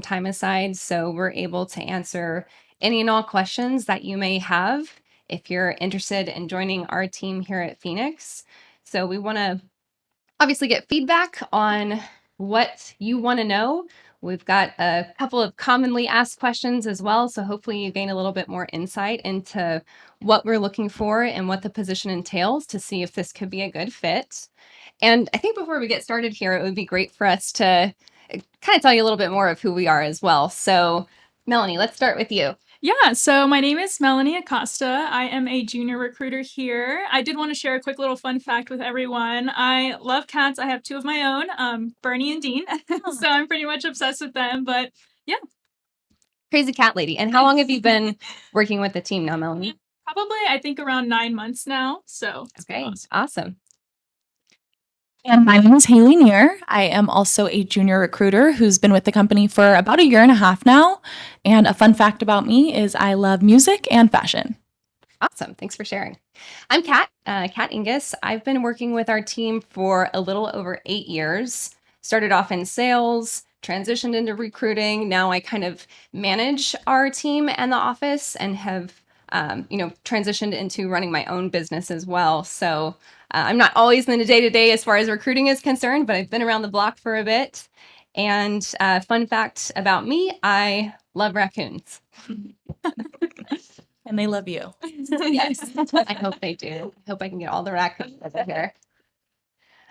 time aside so we're able to answer any and all questions that you may have if you're interested in joining our team here at Fenix. So we want to obviously get feedback on what you want to know. We've got a couple of commonly asked questions as well, so hopefully you gain a little bit more insight into what we're looking for and what the position entails to see if this could be a good fit. And I think before we get started here, it would be great for us to kind of tell you a little bit more of who we are as well. So, Melanie, let's start with you. Yeah, so my name is Melanie Acosta. I am a junior recruiter here. I did want to share a quick little fun fact with everyone. I love cats. I have two of my own, Bernie and Dean. So I'm pretty much obsessed with them. But yeah. Crazy cat lady. And how long have you been working with the team now, Melanie? Probably, I think, around 9 months now. So okay, awesome. And my name is haylie. I am also a junior recruiter who's been with the company for about 1.5 years now. And a fun fact about me is I love music and fashion. Awesome. Thanks for sharing. I'm Kat Ingus. I've been working with our team for a little over 8 years. Started off in sales, transitioned into recruiting. Now I kind of manage our team and the office and have transitioned into running my own business as well. So I'm not always in the day-to-day as far as recruiting is concerned, but I've been around the block for a bit. And fun fact about me, I love raccoons. And they love you. Yes, I hope they do. I hope I can get all the raccoons over here.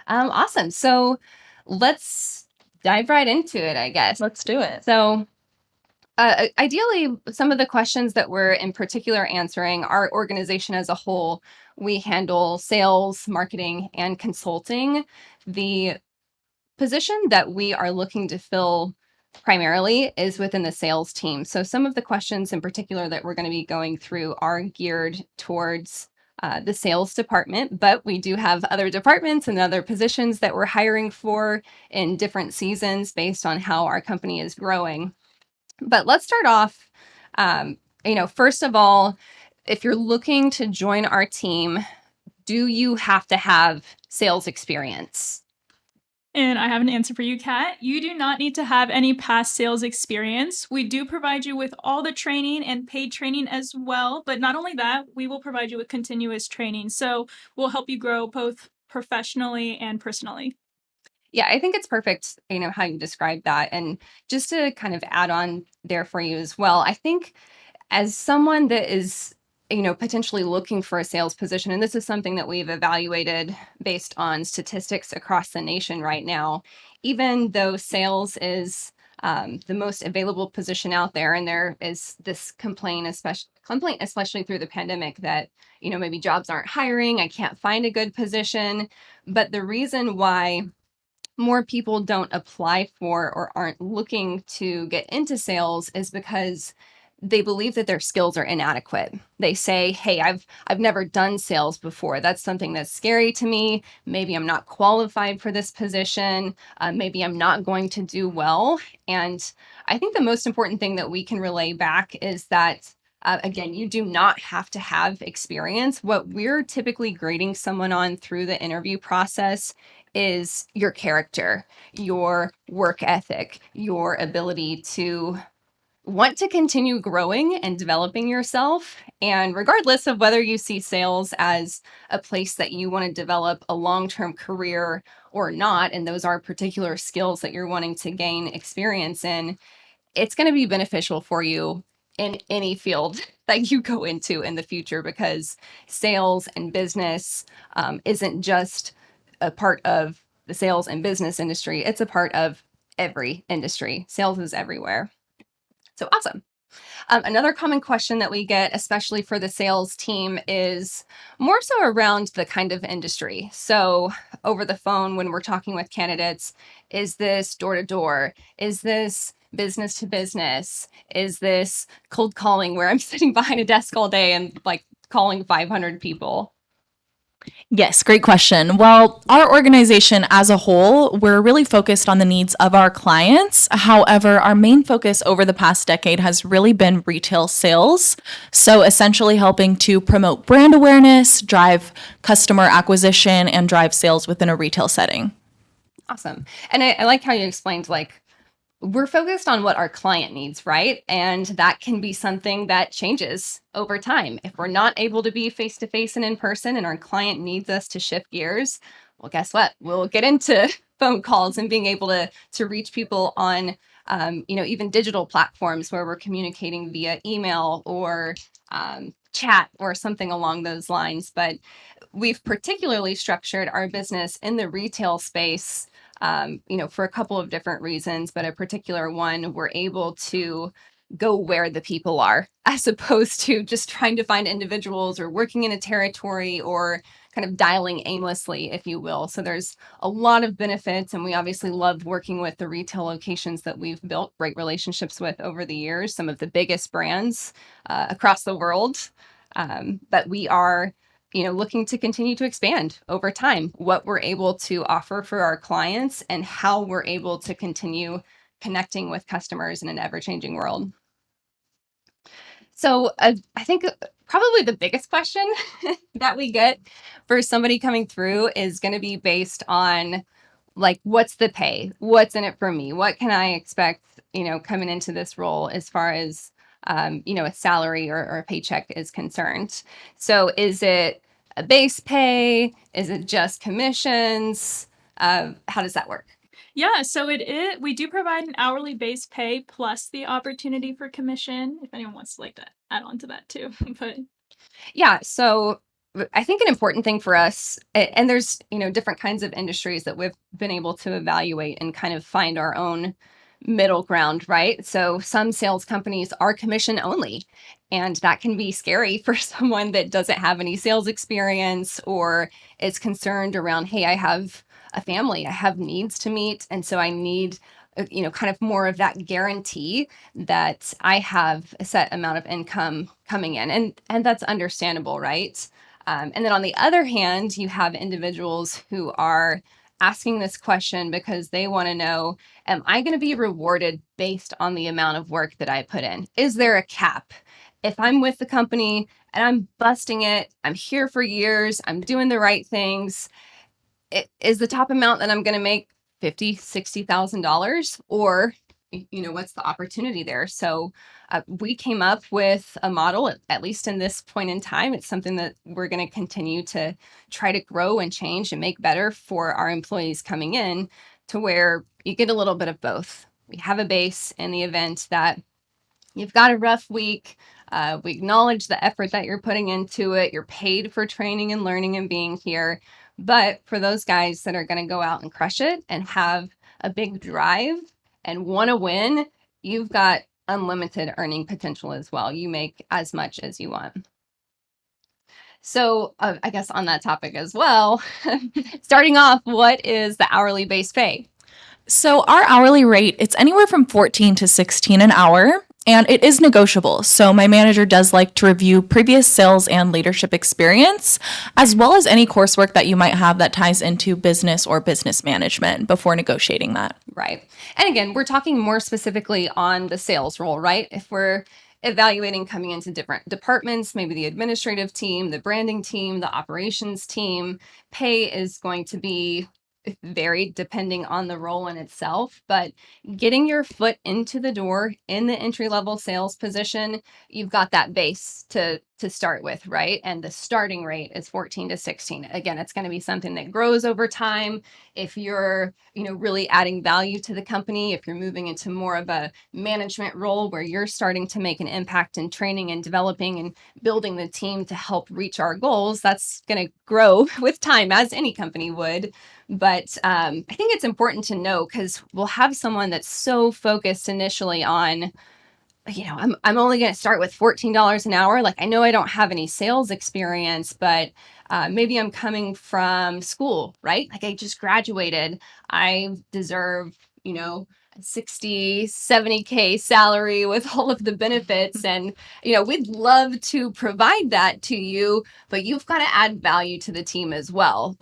Awesome. So let's dive right into it, I guess. Let's do it. So ideally, some of the questions that we're in particular answering, our organization as a whole, we handle sales, marketing, and consulting. The position that we are looking to fill primarily is within the sales team. So some of the questions in particular that we're going to be going through are geared towards the sales department, but we do have other departments and other positions that we're hiring for in different seasons based on how our company is growing. But let's start off, first of all, if you're looking to join our team, do you have to have sales experience? And I have an answer for you, Kat. You do not need to have any past sales experience. We do provide you with all the training and paid training as well. But not only that, we will provide you with continuous training. So we'll help you grow both professionally and personally. Yeah, I think it's perfect, how you described that. And just to kind of add on there for you as well, I think as someone that is, potentially looking for a sales position, and this is something that we've evaluated based on statistics across the nation right now, even though sales is the most available position out there, and there is this complaint, especially through the pandemic, that, maybe jobs aren't hiring, I can't find a good position. But the reason why more people don't apply for or aren't looking to get into sales is because they believe that their skills are inadequate. They say, hey, I've never done sales before. That's something that's scary to me. Maybe I'm not qualified for this position. Maybe I'm not going to do well. And I think the most important thing that we can relay back is that again, you do not have to have experience. What we're typically grading someone on through the interview process is your character, your work ethic, your ability to want to continue growing and developing yourself. And regardless of whether you see sales as a place that you want to develop a long-term career or not, and those are particular skills that you're wanting to gain experience in, it's going to be beneficial for you in any field that you go into in the future, because sales and business isn't just a part of the sales and business industry. It's a part of every industry. Sales is everywhere. So awesome. Another common question that we get, especially for the sales team, is more so around the kind of industry. So over the phone, when we're talking with candidates, is this door to door? Is this business to business? Is this cold calling where I'm sitting behind a desk all day and calling 500 people? Yes, great question. Well, our organization as a whole, we're really focused on the needs of our clients. However, our main focus over the past decade has really been retail sales. So essentially helping to promote brand awareness, drive customer acquisition, and drive sales within a retail setting. Awesome. And I like how you explained we're focused on what our client needs, right? And that can be something that changes over time. If we're not able to be face to face and in person and our client needs us to shift gears, well, guess what? We'll get into phone calls and being able to reach people on even digital platforms where we're communicating via email or chat or something along those lines. But we've particularly structured our business in the retail space, for a couple of different reasons, but a particular one, we're able to go where the people are as opposed to just trying to find individuals or working in a territory or kind of dialing aimlessly, if you will. So there's a lot of benefits, and we obviously love working with the retail locations that we've built great relationships with over the years, some of the biggest brands across the world. But we are looking to continue to expand over time what we're able to offer for our clients and how we're able to continue connecting with customers in an ever-changing world. So I think probably the biggest question that we get for somebody coming through is going to be based on like, what's the pay? What's in it for me? What can I expect, coming into this role as far as, a salary or a paycheck is concerned? So is it a base pay? Is it just commissions? How does that work? Yeah, so we do provide an hourly base pay plus the opportunity for commission if anyone wants to like to add on to that too. But Yeah. So I think an important thing for us, and there's, different kinds of industries that we've been able to evaluate and kind of find our own middle ground, right? So some sales companies are commission only, and that can be scary for someone that doesn't have any sales experience or is concerned around, hey, I have a family, I have needs to meet. And so I need, kind of more of that guarantee that I have a set amount of income coming in. And that's understandable, right? And then on the other hand, you have individuals who are asking this question because they want to know, am I going to be rewarded based on the amount of work that I put in? Is there a cap? If I'm with the company and I'm busting it, I'm here for years, I'm doing the right things, is the top amount that I'm going to make $50,000, $60,000, or what's the opportunity there? So we came up with a model, at least in this point in time. It's something that we're going to continue to try to grow and change and make better for our employees coming in, to where you get a little bit of both. We have a base in the event that you've got a rough week. We acknowledge the effort that you're putting into it. You're paid for training and learning and being here. But for those guys that are going to go out and crush it and have a big drive and want to win, you've got unlimited earning potential as well. You make as much as you want. So I guess on that topic as well, starting off, what is the hourly base pay? So our hourly rate, it's anywhere from 14 to 16 an hour. And it is negotiable. So my manager does like to review previous sales and leadership experience, as well as any coursework that you might have that ties into business or business management before negotiating that. Right. And again, we're talking more specifically on the sales role, right? If we're evaluating coming into different departments, maybe the administrative team, the branding team, the operations team, pay is going to be varied depending on the role in itself, but getting your foot into the door in the entry-level sales position, you've got that base to start with, right? And the starting rate is 14 to 16. Again, it's going to be something that grows over time. If you're, really adding value to the company, if you're moving into more of a management role where you're starting to make an impact in training and developing and building the team to help reach our goals, that's going to grow with time, as any company would. But I think it's important to know, because we'll have someone that's so focused initially on, I'm only going to start with $14 an hour. Like, I know I don't have any sales experience, but maybe I'm coming from school, right? Like, I just graduated. I deserve, 60, 70K salary with all of the benefits. And, we'd love to provide that to you, but you've got to add value to the team as well.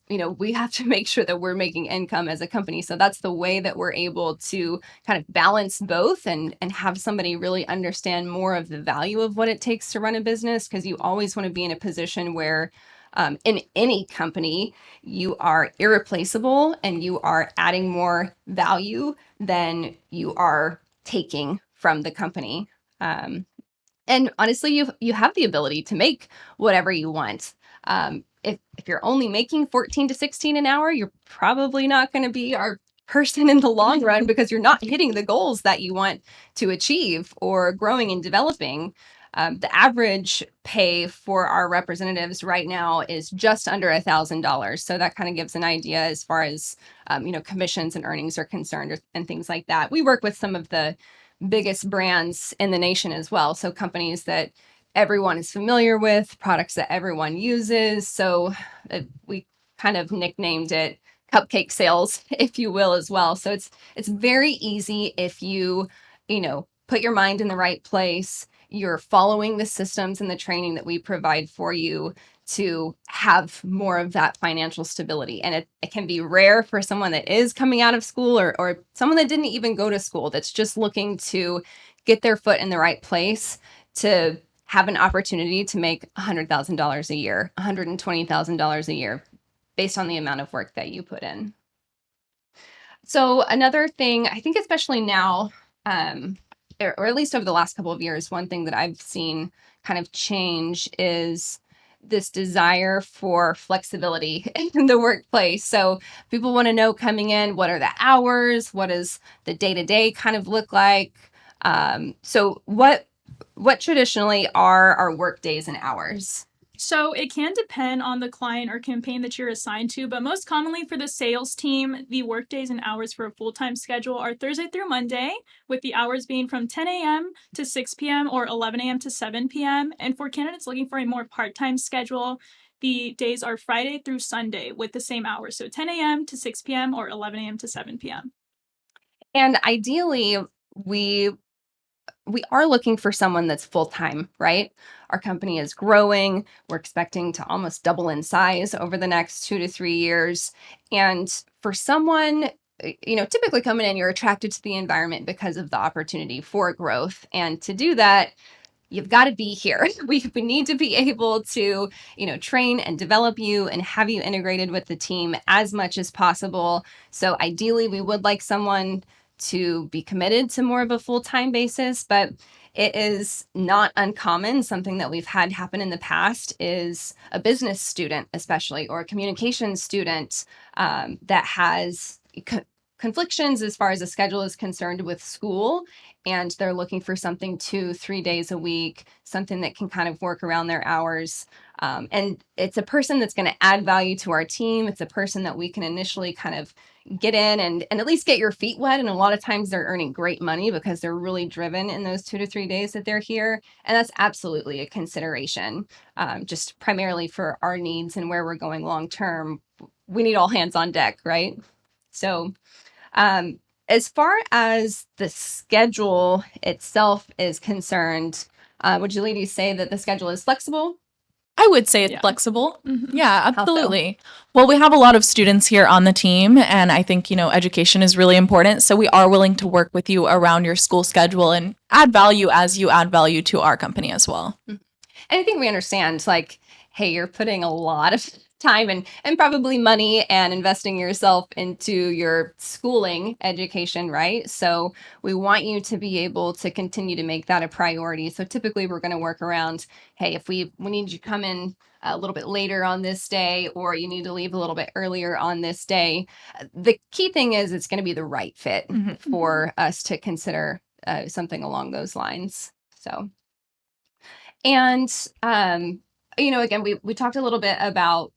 We have to make sure that we're making income as a company. So that's the way that we're able to kind of balance both and have somebody really understand more of the value of what it takes to run a business, because you always want to be in a position where in any company, you are irreplaceable and you are adding more value than you are taking from the company. And honestly, you have the ability to make whatever you want. If you're only making 14 to 16 an hour, you're probably not going to be our person in the long run because you're not hitting the goals that you want to achieve or growing and developing. The average pay for our representatives right now is just under $1,000. So that kind of gives an idea as far as commissions and earnings are concerned and things like that. We work with some of the biggest brands in the nation as well. So companies that everyone is familiar with, products that everyone uses. So we kind of nicknamed it cupcake sales, if you will, as well. So it's very easy if you put your mind in the right place. You're following the systems and the training that we provide for you to have more of that financial stability. And it can be rare for someone that is coming out of school or someone that didn't even go to school that's just looking to get their foot in the right place to have an opportunity to make $100,000 a year, $120,000 a year based on the amount of work that you put in. So another thing, I think especially now, or at least over the last couple of years, one thing that I've seen kind of change is this desire for flexibility in the workplace. So people want to know coming in, what are the hours? What does the day-to-day kind of look like? So what traditionally are our work days and hours? So it can depend on the client or campaign that you're assigned to, but most commonly for the sales team, the work days and hours for a full-time schedule are Thursday through Monday, with the hours being from 10 a.m. to 6 p.m. or 11 a.m. to 7 p.m. And for candidates looking for a more part-time schedule, the days are Friday through Sunday with the same hours, so 10 a.m. to 6 p.m. or 11 a.m. to 7 p.m. And ideally, we are looking for someone that's full-time, right? Our company is growing. We're expecting to almost double in size over the next 2 to 3 years. And for someone, typically coming in, you're attracted to the environment because of the opportunity for growth. And to do that, you've got to be here. We need to be able to, train and develop you and have you integrated with the team as much as possible. So ideally, we would like someone to be committed to more of a full-time basis, but it is not uncommon. Something that we've had happen in the past is a business student, especially, or a communications student that has conflictions as far as the schedule is concerned with school, and they're looking for something 2-3 days a week, something that can kind of work around their hours. And it's a person that's going to add value to our team. It's a person that we can initially kind of get in and at least get your feet wet. And a lot of times they're earning great money because they're really driven in those 2 to 3 days that they're here. And that's absolutely a consideration, just primarily for our needs and where we're going long term. We need all hands on deck, right? So as far as the schedule itself is concerned, would you ladies say that the schedule is flexible? I would say it's flexible. Mm-hmm. Yeah, absolutely. Well, we have a lot of students here on the team, and I think, education is really important. So we are willing to work with you around your school schedule and add value as you add value to our company as well. And I think we understand, hey, you're putting a lot of time and probably money and investing yourself into your schooling education, right? So we want you to be able to continue to make that a priority. So typically we're going to work around, hey, if we need you to come in a little bit later on this day, or you need to leave a little bit earlier on this day. The key thing is it's going to be the right fit for us to consider something along those lines. So, and, again, we talked a little bit about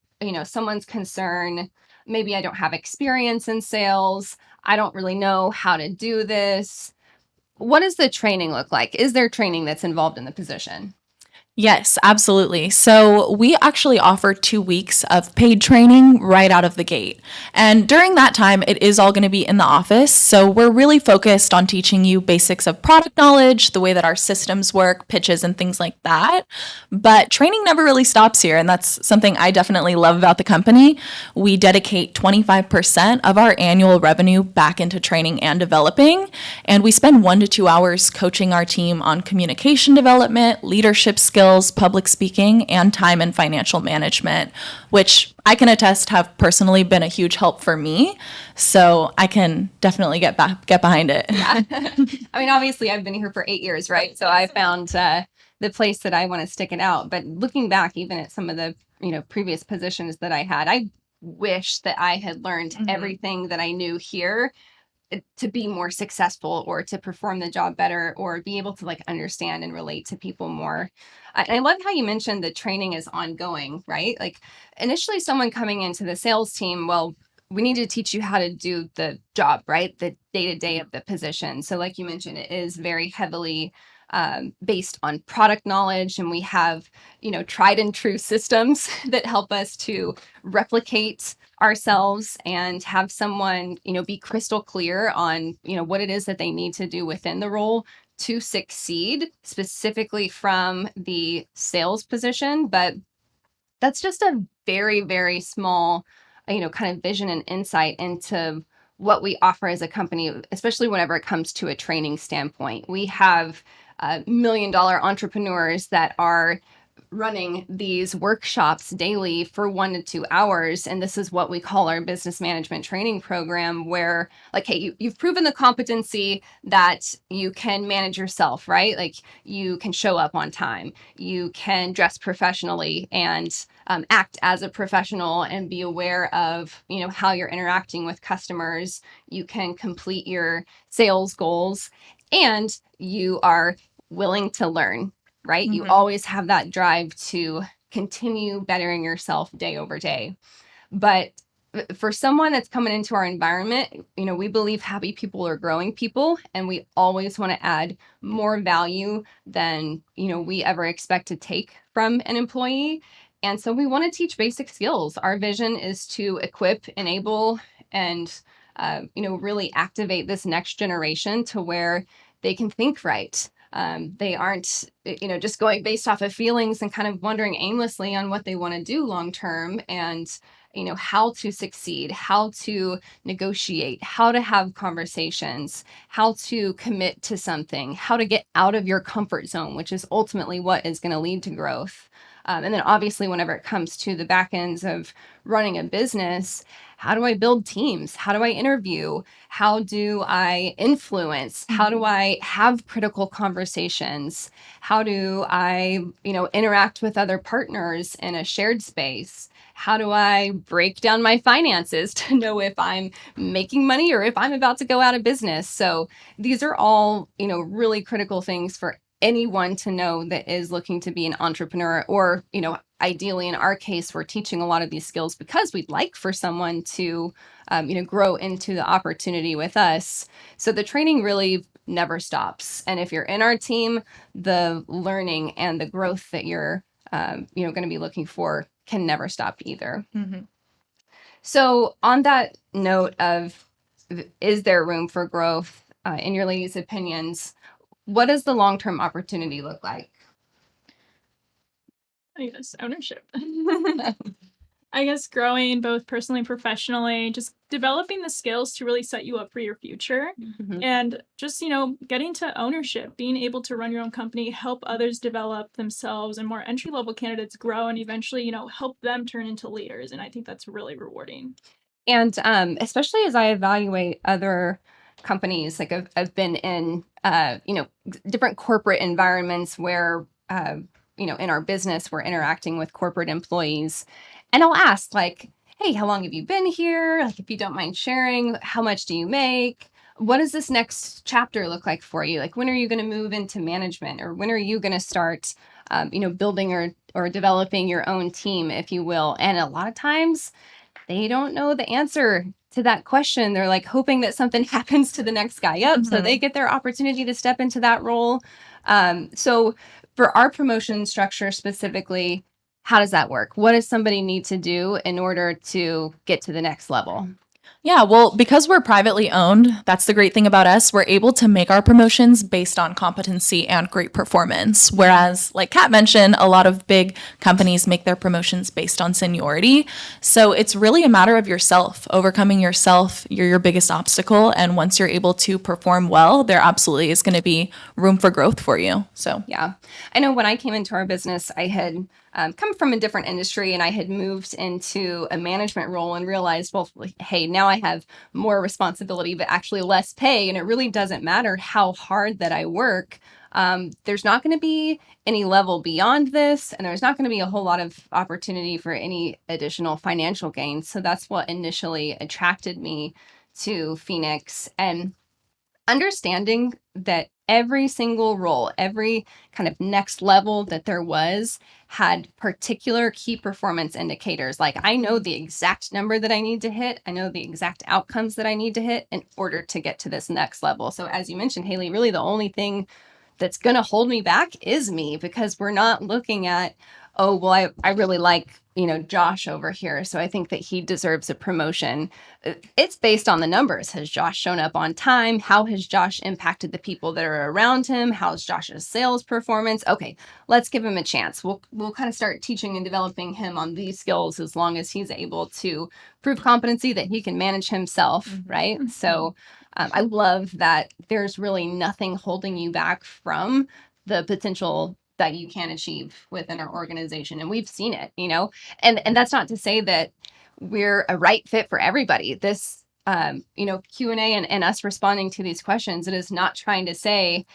someone's concern, maybe I don't have experience in sales. I don't really know how to do this. What does the training look like? Is there training that's involved in the position? Yes, absolutely. So we actually offer 2 weeks of paid training right out of the gate. And during that time, it is all going to be in the office. So we're really focused on teaching you basics of product knowledge, the way that our systems work, pitches, and things like that. But training never really stops here. And that's something I definitely love about the company. We dedicate 25% of our annual revenue back into training and developing. And we spend 1 to 2 hours coaching our team on communication development, leadership skills, skills, public speaking, and time and financial management, which I can attest have personally been a huge help for me. So I can definitely get behind it. Yeah. I mean, obviously, I've been here for 8 years, right? So I found the place that I want to stick it out. But looking back, even at some of the previous positions that I had, I wish that I had learned everything that I knew here to be more successful or to perform the job better or be able to like understand and relate to people more. I love how you mentioned the training is ongoing, right? Like initially someone coming into the sales team, well, we need to teach you how to do the job, right? The day-to-day of the position. So like you mentioned, it is very heavily based on product knowledge, and we have, tried and true systems that help us to replicate ourselves and have someone, be crystal clear on, what it is that they need to do within the role to succeed, specifically from the sales position. But that's just a very, very small, kind of vision and insight into what we offer as a company, especially whenever it comes to a training standpoint. We have $1 million entrepreneurs that are running these workshops daily for 1 to 2 hours. And this is what we call our business management training program, where like, hey, you've proven the competency that you can manage yourself, right? Like you can show up on time, you can dress professionally and act as a professional and be aware of, how you're interacting with customers. You can complete your sales goals and you are willing to learn, right? You always have that drive to continue bettering yourself day over day. But for someone that's coming into our environment, we believe happy people are growing people, and we always want to add more value than, we ever expect to take from an employee. And so we want to teach basic skills. Our vision is to equip, enable, and, really activate this next generation to where they can think right. They aren't, just going based off of feelings and kind of wondering aimlessly on what they want to do long term, and, how to succeed, how to negotiate, how to have conversations, how to commit to something, how to get out of your comfort zone, which is ultimately what is going to lead to growth. And then obviously, whenever it comes to the back ends of running a business, how do I build teams? How do I interview? How do I influence? How do I have critical conversations? How do I, interact with other partners in a shared space? How do I break down my finances to know if I'm making money or if I'm about to go out of business? So these are all, really critical things for anyone to know that is looking to be an entrepreneur, or, ideally in our case, we're teaching a lot of these skills because we'd like for someone to, grow into the opportunity with us. So the training really never stops. And if you're in our team, the learning and the growth that you're, going to be looking for can never stop either. So on that note of, is there room for growth, in your ladies' opinions, what does the long-term opportunity look like? I guess ownership. I guess growing both personally and professionally, just developing the skills to really set you up for your future. And just, getting to ownership, being able to run your own company, help others develop themselves, and more entry-level candidates grow and eventually, help them turn into leaders. And I think that's really rewarding. And especially as I evaluate other companies, like I've been in, different corporate environments where, in our business, we're interacting with corporate employees. And I'll ask, like, hey, how long have you been here? Like, if you don't mind sharing, how much do you make? What does this next chapter look like for you? Like, when are you going to move into management? Or when are you going to start, building or developing your own team, if you will? And a lot of times, they don't know the answer to that question. They're like hoping that something happens to the next guy up so they get their opportunity to step into that role. So for our promotion structure specifically, how does that work? What does somebody need to do in order to get to the next level? Yeah, well, because we're privately owned, that's the great thing about us. We're able to make our promotions based on competency and great performance. Whereas, like Kat mentioned, a lot of big companies make their promotions based on seniority. So it's really a matter of yourself, overcoming yourself. You're your biggest obstacle. And once you're able to perform well, there absolutely is going to be room for growth for you. So, Yeah. I know when I came into our business, I had come from a different industry and I had moved into a management role and realized, well, like, hey, now I have more responsibility, but actually less pay. And it really doesn't matter how hard that I work. There's not going to be any level beyond this, and there's not going to be a whole lot of opportunity for any additional financial gain. So that's what initially attracted me to Phoenix. And understanding that every single role, every kind of next level that there was had particular key performance indicators. Like I know the exact number that I need to hit. I know the exact outcomes that I need to hit in order to get to this next level. So as you mentioned, Haylie, really the only thing that's going to hold me back is me, because we're not looking at, oh, well, I really like, Josh over here, so I think that he deserves a promotion. It's based on the numbers. Has Josh shown up on time? How has Josh impacted the people that are around him? How's Josh's sales performance? Okay, let's give him a chance. We'll kind of start teaching and developing him on these skills as long as he's able to prove competency that he can manage himself, right? So I love that there's really nothing holding you back from the potential that you can achieve within our organization. And we've seen it, and that's not to say that we're a right fit for everybody. This, Q&A and us responding to these questions, it is not trying to say,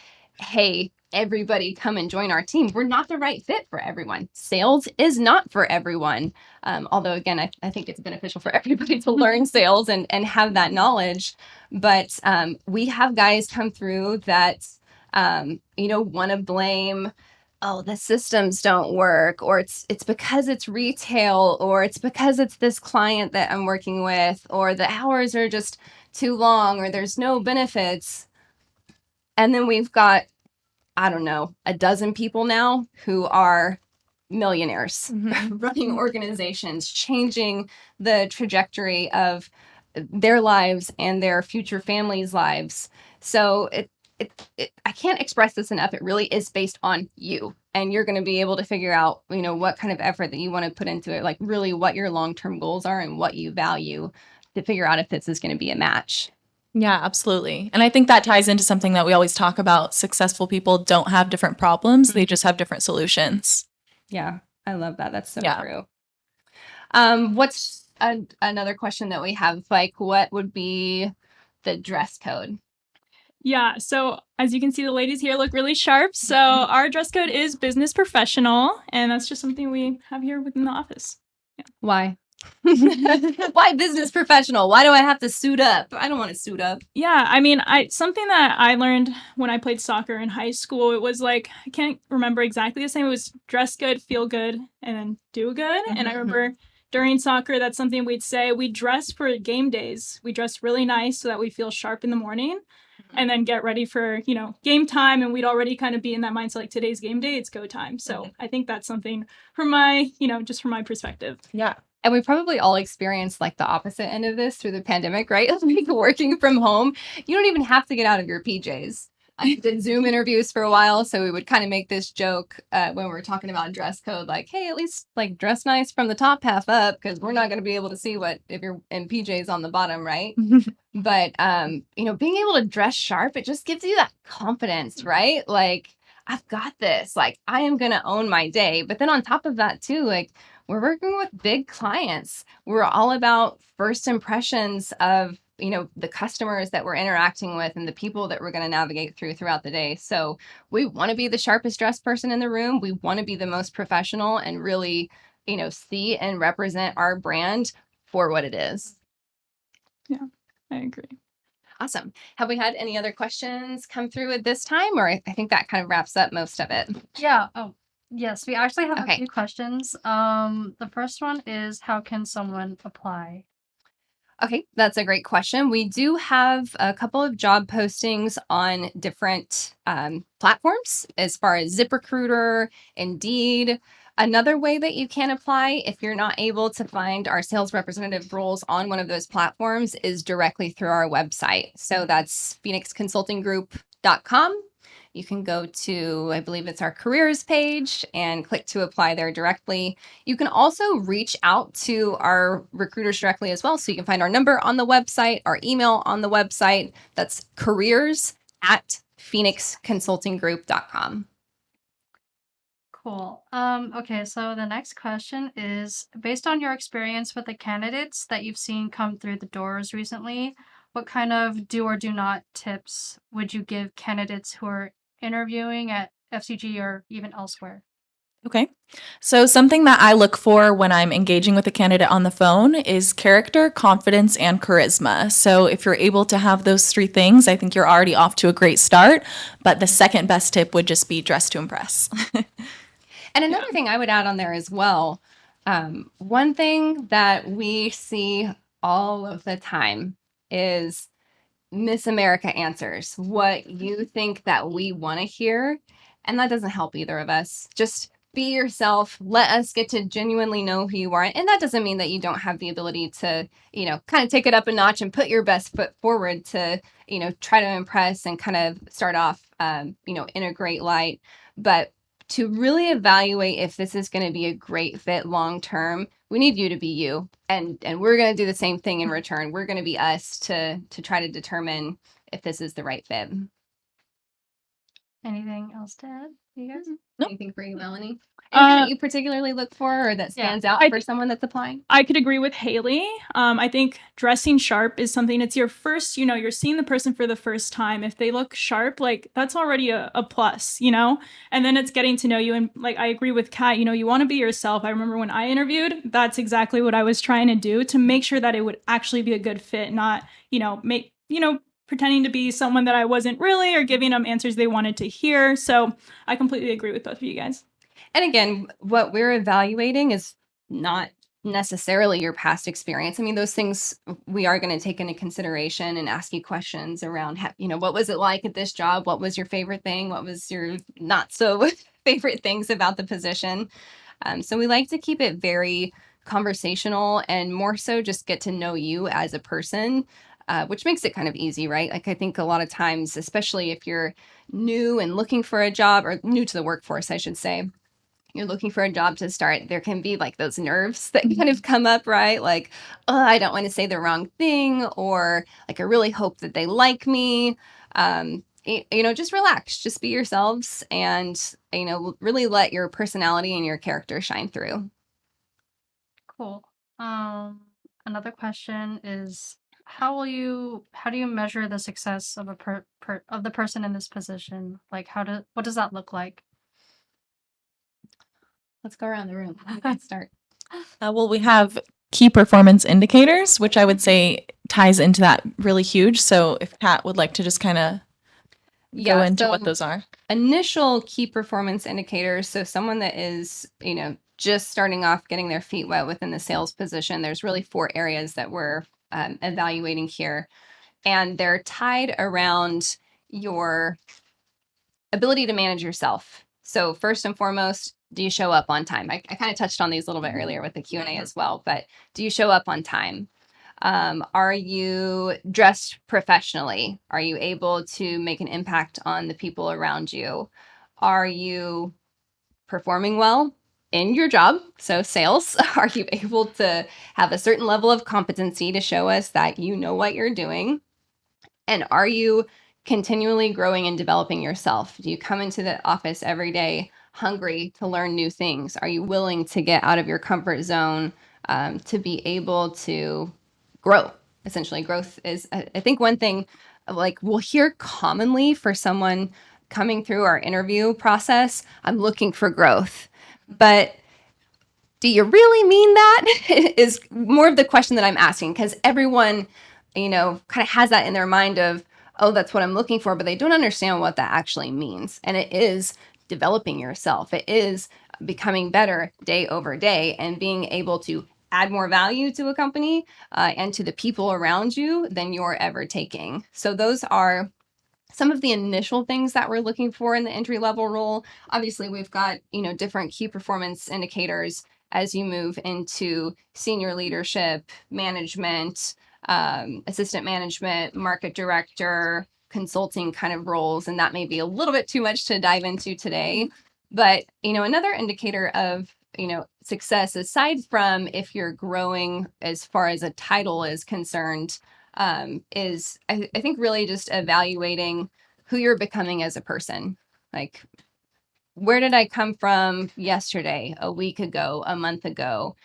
hey, everybody come and join our team. We're not the right fit for everyone. Sales is not for everyone. Although, again, I think it's beneficial for everybody to learn sales and have that knowledge. But we have guys come through that, want to blame, oh, the systems don't work, or it's because it's retail, or it's because it's this client that I'm working with, or the hours are just too long, or there's no benefits. And then we've got, I don't know, a dozen people now who are millionaires running organizations, changing the trajectory of their lives and their future families' lives. So I can't express this enough. It really is based on you. And you're going to be able to figure out, what kind of effort that you want to put into it, like really what your long-term goals are and what you value, to figure out if this is going to be a match. yeah, absolutely. And I think that ties into something that we always talk about. Successful people don't have different problems, they just have different solutions. Yeah, I love that. That's so Yeah. true. What's another question that we have? Like, what would be the dress code? Yeah, so as you can see, the ladies here look really sharp. So our dress code is business professional, and that's just something we have here within the office. Why? Why business professional? Why do I have to suit up? I don't want to suit up. Yeah, I mean, something that I learned when I played soccer in high school, it was like, I can't remember exactly the same. It was dress good, feel good, and then do good. And I remember during soccer, that's something we'd say. We dress for game days. We dress really nice so that we feel sharp in the morning, and then get ready for, game time. And we'd already kind of be in that mindset, like today's game day, it's go time. So I think that's something from my, just from my perspective. Yeah. And we probably all experienced like the opposite end of this through the pandemic, right? Like working from home, you don't even have to get out of your PJs. I did Zoom interviews for a while, so we would kind of make this joke when we were talking about dress code, like, hey, at least like dress nice from the top half up, because we're not going to be able to see what if you're in PJs on the bottom, right? But being able to dress sharp, it just gives you that confidence, right? Like, I've got this. Like, I am going to own my day. But then on top of that, too, like, we're working with big clients. We're all about first impressions of, the customers that we're interacting with and the people that we're going to navigate throughout the day. So we want to be the sharpest dressed person in the room. We want to be the most professional and really, see and represent our brand for what it is. Yeah, I agree. Awesome. Have we had any other questions come through at this time? Or I think that kind of wraps up most of it. Yeah. Oh, yes. We actually have Okay. a few questions. The first one is, how can someone apply? Okay, that's a great question. We do have a couple of job postings on different platforms as far as ZipRecruiter, Indeed. Another way that you can apply if you're not able to find our sales representative roles on one of those platforms is directly through our website. So that's phoenixconsultinggroup.com. You can go to, I believe it's our careers page, and click to apply there directly. You can also reach out to our recruiters directly as well. So you can find our number on the website, our email on the website. That's careers@phoenixconsultinggroup.com. Cool. Okay, so the next question is based on your experience with the candidates that you've seen come through the doors recently, what kind of do or do not tips would you give candidates who are interviewing at FCG or even elsewhere? Okay. So, something that I look for when I'm engaging with a candidate on the phone is character, confidence, and charisma. So, if you're able to have those three things, I think you're already off to a great start. But the second best tip would just be dress to impress. And another thing I would add on there as well, one thing that we see all of the time is Miss America answers what you think that we want to hear. And that doesn't help either of us. Just be yourself. Let us get to genuinely know who you are. And that doesn't mean that you don't have the ability to, kind of take it up a notch and put your best foot forward to, try to impress and kind of start off, in a great light. But to really evaluate if this is going to be a great fit long term, we need you to be you, and we're going to do the same thing in return. We're going to be us to try to determine if this is the right fit. Anything else to add, you guys? Nope. Anything for you, Melanie? Anything that you particularly look for or that Yeah. stands out for someone that's applying? I could agree with Haylie. I think dressing sharp is something, it's your first, you're seeing the person for the first time. If they look sharp, like that's already a plus, and then it's getting to know you. And like, I agree with Kat, you want to be yourself. I remember when I interviewed, that's exactly what I was trying to do to make sure that it would actually be a good fit, not, pretending to be someone that I wasn't really or giving them answers they wanted to hear. So I completely agree with both of you guys. And again, what we're evaluating is not necessarily your past experience. I mean, those things we are going to take into consideration and ask you questions around, what was it like at this job? What was your favorite thing? What was your not so favorite things about the position? So we like to keep it very conversational and more so just get to know you as a person. Which makes it kind of easy, right? Like, I think a lot of times, especially if you're new and looking for a job or new to the workforce, I should say, you're looking for a job to start, there can be like those nerves that kind of come up, right? Like, oh, I don't want to say the wrong thing, or like, I really hope that they like me. Just relax, just be yourselves, and, really let your personality and your character shine through. Cool. Another question is how do you measure the success of of the person in this position? Like what does that look like? Let's go around the room. Let's start. Well, we have key performance indicators, which I would say ties into that really huge. So if Kat would like to just kind of go into what those are. Initial key performance indicators. So someone that is, just starting off getting their feet wet within the sales position, there's really 4 areas that we're evaluating here. And they're tied around your ability to manage yourself. So first and foremost, do you show up on time? I kind of touched on these a little bit earlier with the Q&A as well, but do you show up on time? Are you dressed professionally? Are you able to make an impact on the people around you? Are you performing well in your job? So sales, are you able to have a certain level of competency to show us that you know what you're doing? And are you continually growing and developing yourself? Do you come into the office every day hungry to learn new things? Are you willing to get out of your comfort zone to be able to grow? Essentially, growth is, I think, one thing like we'll hear commonly for someone coming through our interview process, I'm looking for growth. But do you really mean that? Is more of the question that I'm asking, because everyone, kind of has that in their mind of, oh, that's what I'm looking for, but they don't understand what that actually means. And it is developing yourself. It is becoming better day over day and being able to add more value to a company and to the people around you than you're ever taking. So those are some of the initial things that we're looking for in the entry level role. Obviously, we've got, different key performance indicators as you move into senior leadership, management, assistant management, market director, consulting kind of roles. And that may be a little bit too much to dive into today. But, another indicator of, success, aside from if you're growing as far as a title is concerned, is I think really just evaluating who you're becoming as a person. Like, where did I come from yesterday, a week ago, a month ago?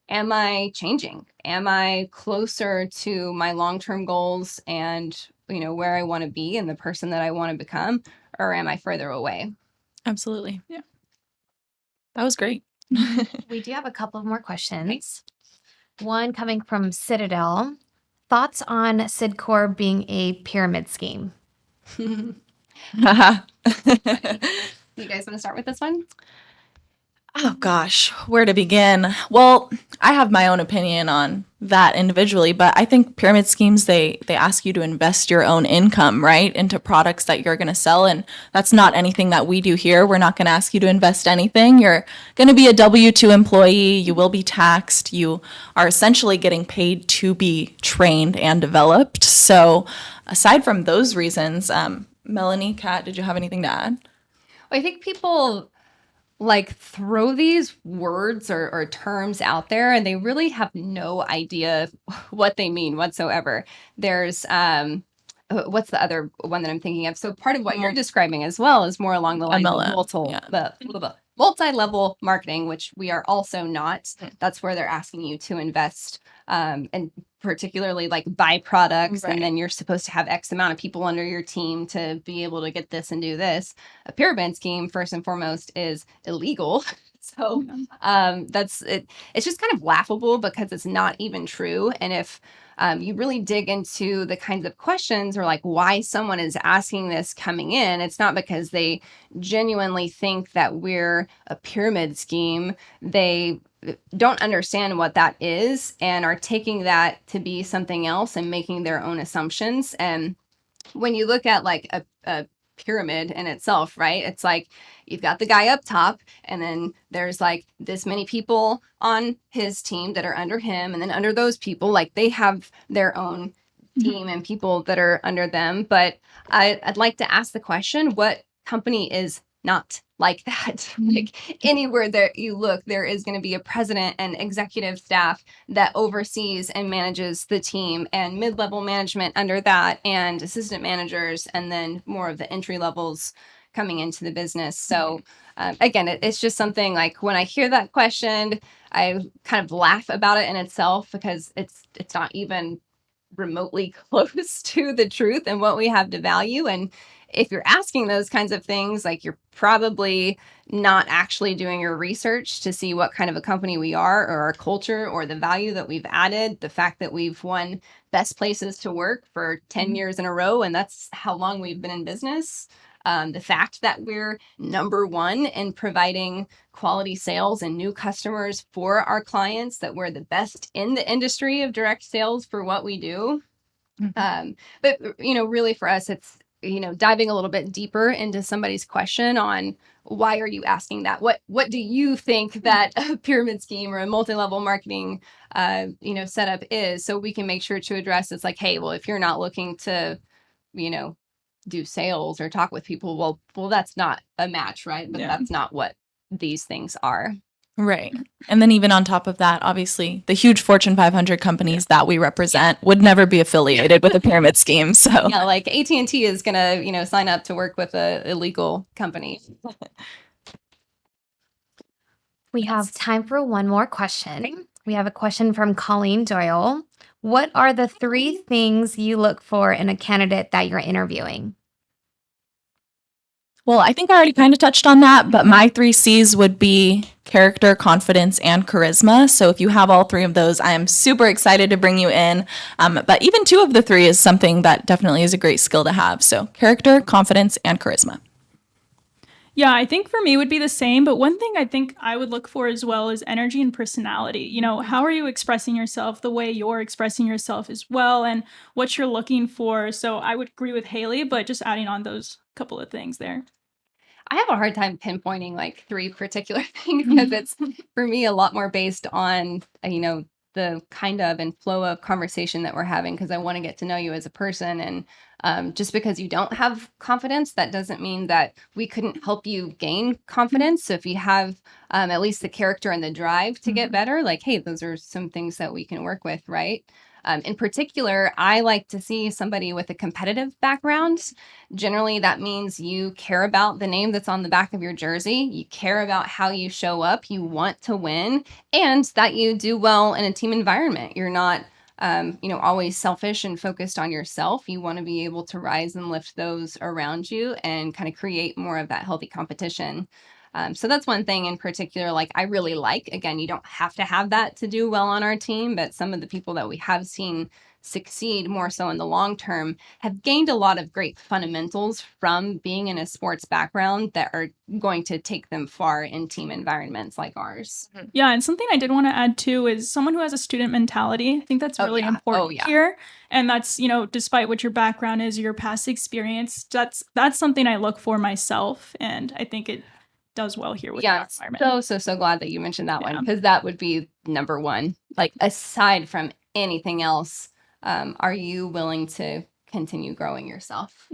Am I changing? Am I closer to my long-term goals and, where I want to be and the person that I want to become? Or am I further away? Absolutely. Yeah. That was great. We do have a couple of more questions. One coming from Citadel. Thoughts on Sidcore being a pyramid scheme? You guys want to start with this one? Oh gosh, where to begin? Well, I have my own opinion on that individually, but I think pyramid schemes, they ask you to invest your own income, right, into products that you're going to sell, and that's not anything that we do here. We're not going to ask you to invest anything. You're going to be a W-2 employee. You will be taxed. You are essentially getting paid to be trained and developed. So aside from those reasons, Melanie, Kat, did you have anything to add? I think people throw these words or terms out there and they really have no idea what they mean whatsoever. There's what's the other one that I'm thinking of? So part of what you're describing as well is more along the lines of multi-level marketing, which we are also not. That's where they're asking you to invest, and particularly buy products, Right. and then you're supposed to have X amount of people under your team to be able to get this and do this. A pyramid scheme, first and foremost, is illegal. So that's it. It's just kind of laughable because it's not even true. And if you really dig into the kinds of questions or why someone is asking this coming in, it's not because they genuinely think that we're a pyramid scheme. They don't understand what that is and are taking that to be something else and making their own assumptions. And when you look at a pyramid in itself, right? It's you've got the guy up top, and then there's this many people on his team that are under him, and then under those people, they have their own team and people that are under them. But I'd like to ask the question, what company is not like that? Anywhere that you look, there is going to be a president and executive staff that oversees and manages the team, and mid-level management under that, and assistant managers, and then more of the entry levels coming into the business. So again, it's just something when I hear that question, I kind of laugh about it in itself because it's not even remotely close to the truth and what we have to value. And if you're asking those kinds of things, you're probably not actually doing your research to see what kind of a company we are, or our culture, or the value that we've added, the fact that we've won best places to work for 10 years in a row, and that's how long we've been in business. The fact that we're number one in providing quality sales and new customers for our clients, that we're the best in the industry of direct sales for what we do. But really for us, it's diving a little bit deeper into somebody's question on why are you asking that? What do you think that a pyramid scheme or a multi-level marketing setup is, so we can make sure to address it's hey, well, if you're not looking to do sales or talk with people, well that's not a match, right? But that's not what these things are. Right. And then even on top of that, obviously, the huge Fortune 500 companies that we represent would never be affiliated with a pyramid scheme. So yeah, AT&T is going to, sign up to work with a illegal company. We have time for one more question. We have a question from Colleen Doyle. What are the 3 things you look for in a candidate that you're interviewing? Well, I think I already kind of touched on that, but my 3 C's would be character, confidence, and charisma. So if you have all 3 of those, I am super excited to bring you in. But even 2 of the 3 is something that definitely is a great skill to have. So character, confidence, and charisma. Yeah, I think for me would be the same, but one thing I think I would look for as well is energy and personality. You know, how are you expressing yourself, the way you're expressing yourself as well, and what you're looking for. So I would agree with Haley, but just adding on those couple of things there. I have a hard time pinpointing like three particular things because it's for me a lot more based on, the kind of and flow of conversation that we're having because I want to get to know you as a person. And just because you don't have confidence, that doesn't mean that we couldn't help you gain confidence. So if you have at least the character and the drive to get better, like, hey, those are some things that we can work with, right? In particular, I like to see somebody with a competitive background. Generally, that means you care about the name that's on the back of your jersey. You care about how you show up. You want to win, and that you do well in a team environment. You're not, always selfish and focused on yourself. You want to be able to rise and lift those around you and kind of create more of that healthy competition. So that's one thing in particular, like I really like. Again, you don't have to have that to do well on our team, but some of the people that we have seen succeed more so in the long term have gained a lot of great fundamentals from being in a sports background that are going to take them far in team environments like ours. Yeah, and something I did want to add too is someone who has a student mentality. I think that's really important here. And that's, despite what your background is, your past experience, that's something I look for myself. And I think it does well here with our environment. So glad that you mentioned that one because that would be number one. Like aside from anything else, are you willing to continue growing yourself?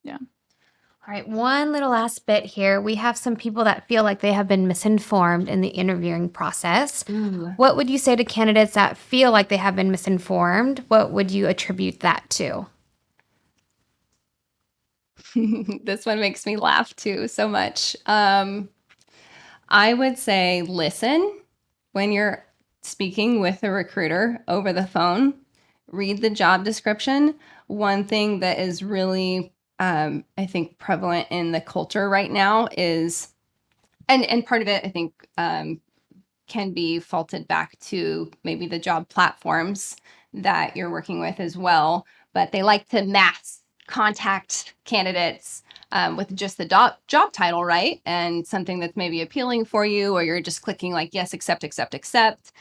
Yeah. All right, one little last bit here. We have some people that feel like they have been misinformed in the interviewing process. Ooh. What would you say to candidates that feel like they have been misinformed? What would you attribute that to? This one makes me laugh too so much. I would say listen when you're speaking with a recruiter over the phone. Read the job description. One thing that is really, I think, prevalent in the culture right now is, and part of it, I think, can be faulted back to maybe the job platforms that you're working with as well. But they like to mass contact candidates with just the job title, right? And something that's maybe appealing for you, or you're just clicking like, yes, accept, accept, accept.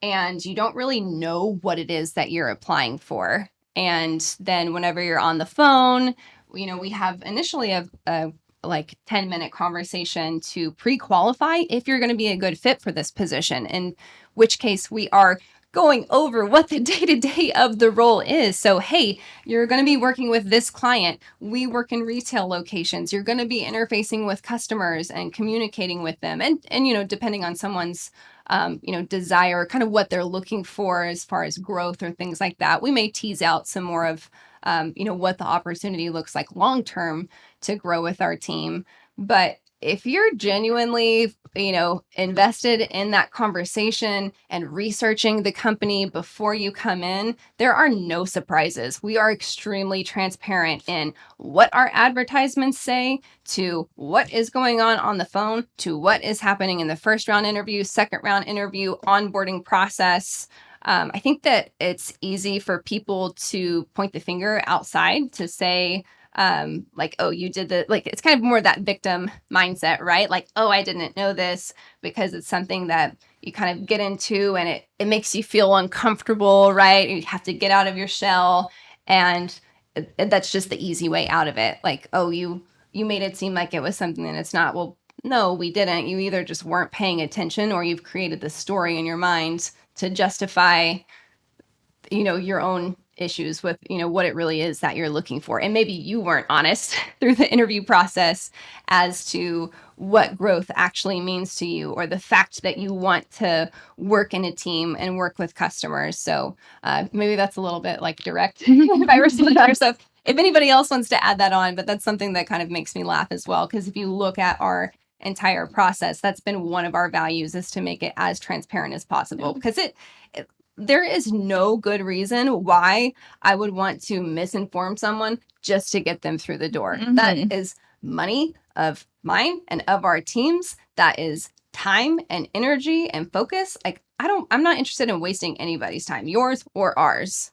And you don't really know what it is that you're applying for. And then whenever you're on the phone, we have initially a like 10-minute conversation to pre-qualify if you're going to be a good fit for this position, in which case we are going over what the day-to-day of the role is. So, hey, you're going to be working with this client. We work in retail locations. You're going to be interfacing with customers and communicating with them. And depending on someone's, desire, kind of what they're looking for as far as growth or things like that, we may tease out some more of, what the opportunity looks like long-term to grow with our team. But if you're genuinely, invested in that conversation and researching the company before you come in, there are no surprises. We are extremely transparent in what our advertisements say, to what is going on the phone, to what is happening in the first round interview, second round interview, onboarding process. I think that it's easy for people to point the finger outside to say, like, oh, you did it's kind of more that victim mindset, right? Like, oh, I didn't know this, because it's something that you kind of get into and it makes you feel uncomfortable, right? You have to get out of your shell. And that's just the easy way out of it. Like, oh, you made it seem like it was something and it's not. Well, no, we didn't. You either just weren't paying attention or you've created this story in your mind to justify, your own issues with, what it really is that you're looking for. And maybe you weren't honest through the interview process as to what growth actually means to you, or the fact that you want to work in a team and work with customers. So maybe that's a little bit like direct if I were to that stuff. If anybody else wants to add that on, but that's something that kind of makes me laugh as well. Because if you look at our entire process, that's been one of our values, is to make it as transparent as possible. Because there is no good reason why I would want to misinform someone just to get them through the door. Mm-hmm. That is money of mine and of our teams. That is time and energy and focus. Like, I'm not interested in wasting anybody's time, yours or ours.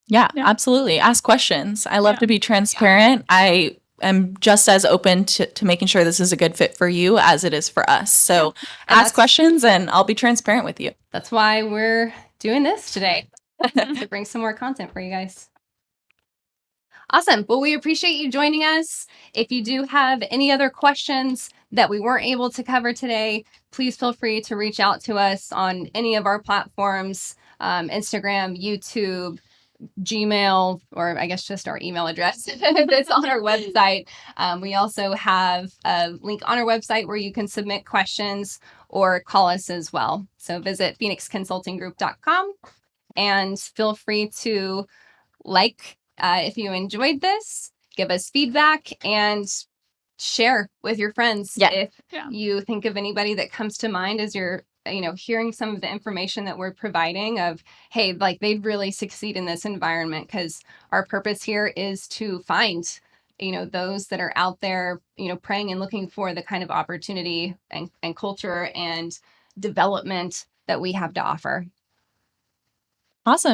Yeah, absolutely. Ask questions. I love to be transparent. I am just as open to making sure this is a good fit for you as it is for us. So ask questions and I'll be transparent with you. That's why we're doing this today, to bring some more content for you guys. Awesome. Well, we appreciate you joining us. If you do have any other questions that we weren't able to cover today, please feel free to reach out to us on any of our platforms, Instagram, YouTube, Gmail, or I guess just our email address that's on our website. We also have a link on our website where you can submit questions or call us as well. So visit phoenixconsultinggroup.com and feel free to if you enjoyed this, give us feedback and share with your friends. If you think of anybody that comes to mind as you're hearing some of the information that we're providing of, hey, like they'd really succeed in this environment, because our purpose here is to find those that are out there praying and looking for the kind of opportunity and culture and development that we have to offer. Awesome.